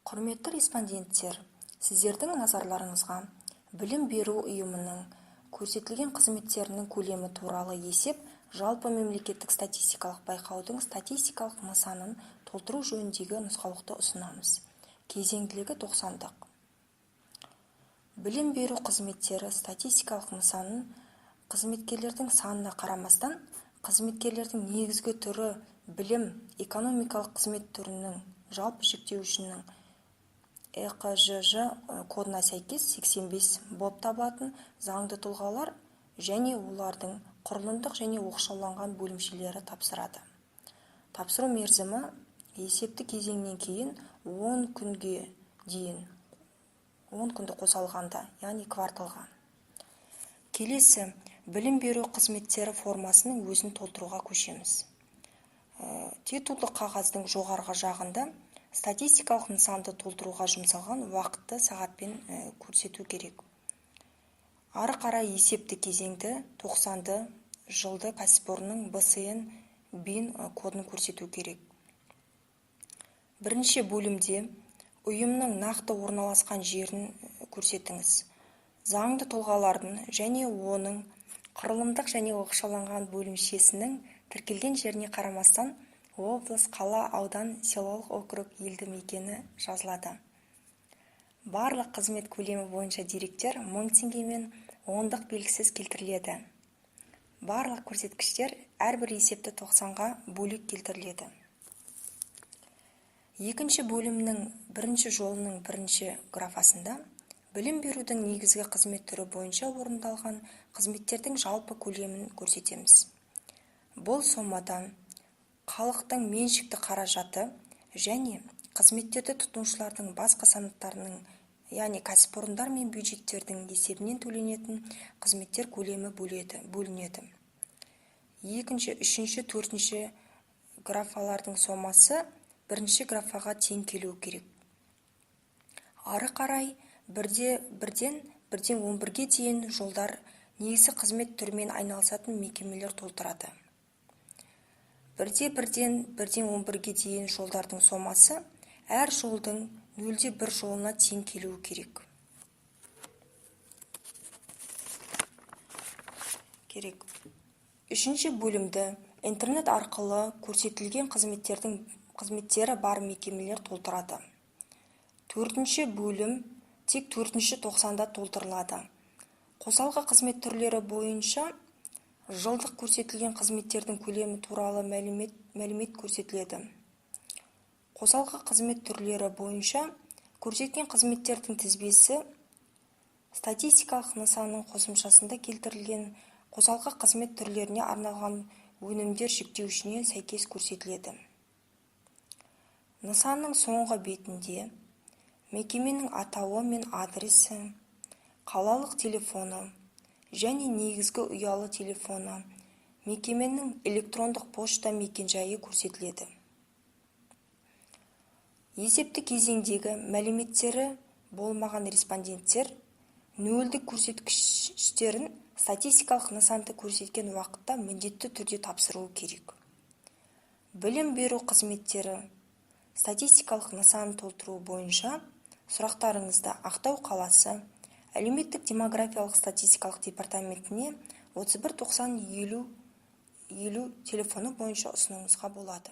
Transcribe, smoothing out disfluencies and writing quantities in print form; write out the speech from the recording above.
Құрметті респонденттер, сіздердің назарларыңызға білім беру ұйымының көрсетілген қызметтерінің көлемі туралы есеп жалпы мемлекеттік статистикалық байқаудың статистикалық нысанын толтыру жөніндегі нұсқаулықты ұсынамыз. Кезеңділігі 90-дық. Білім беру қызметтері статистикалық нысанын қызметкерлердің санына қарамастан, қызметкерлердің негізгі түрі білім экономикалық қызмет түрінің жалпы жіктеуішінің ЭКЖЖ кодына сәйкес 85 болып табылатын заңды тұлғалар және олардың құрылымдық және оқшауланған бөлімшелері тапсырады. Тапсыру мерзімі есепті кезеңнен кейін 10 күнге дейін, 10 күнді қоса алғанда, яғни кварталға. Келесі білім беру қызметтері формасының өзін толтыруға көшеміз. Титулды қағаздың жоғарғы жағында статистикалық нысанды толтыруға жұмсалған уақытты сағатпен көрсету керек. Ары қарай есепті кезеңді 90-ды жылды кәсіпорынның БСН БИН кодын көрсету керек. Бірінші бөлімде ұйымның нақты орналасқан жерін көрсетіңіз. Заңды тұлғалардың және оның құрылымдық және оқшауланған бөлімшесінің тіркелген жеріне қарамастан облыс, қала, аудан, селолық округ, елді мекені жазылады. Барлық қызмет көлемі бойынша деректер 1000 теңгемен ондық белгісіз келтіріледі. Барлық көрсеткіштер әрбір есепті 90-ға бөлек келтіріледі. Екінші бөлімнің бірінші жолының бірінші графасында білім берудің негізгі қызмет түрі бойынша орындалған қызметтердің жалпы көлемін көрсетеміз. Бұл сомадан халықтың меншікті қаражаты және қызметтерді тұтынушылардың басқа санаттарының, яғни кәсіпорындар мен бюджеттердің есебінен төленетін қызметтер көлемі бөлінеді. Екінші, үшінші, төртінші графалардың сомасы бірінші графаға тең келуі керек. Ары қарай бірден 11-ге дейін жолдар негізгі қызмет түрімен айналысатын мекемелер толтырады. Бірден 11-ге дейін жолдардың сомасы әр жолдың 0,1 жолына тең келуі керек. Үшінші бөлімді интернет арқылы көрсетілген қызметтері бар мекемелер толтырады. Төртінші бөлім тек 4-ші 90-да толтырылады. Қосалқы қызмет түрлері бойынша жылдық көрсетілген қызметтердің көлемі туралы мәлімет көрсетіледі. Қосалқы қызмет түрлері бойынша көрсеткен қызметтердің тізбесі статистикалық нысанның қосымшасында келтірілген қосалқы қызмет түрлеріне арналған өнімдер жіктеуішіне сәйкес көрсетіледі. Нысанның соңғы бетінде мекеменің атауы мен адресі, қалалық телефоны және негізгі ұялы телефоны, мекеменің электрондық пошта мекенжайы көрсетіледі. Есепті кезеңдегі мәліметтері болмаған респонденттер нөлдік көрсеткіштерін статистикалық нысанды көрсеткен уақытта міндетті түрде тапсыруы керек. Білім беру қызметтері статистикалық нысанын толтыру бойынша сұрақтарыңызды Ақтау қаласы әлеуметтік демографиялық статистикалық департаментіне 31 90 50 телефоны бойынша ұсынуыңызға болады.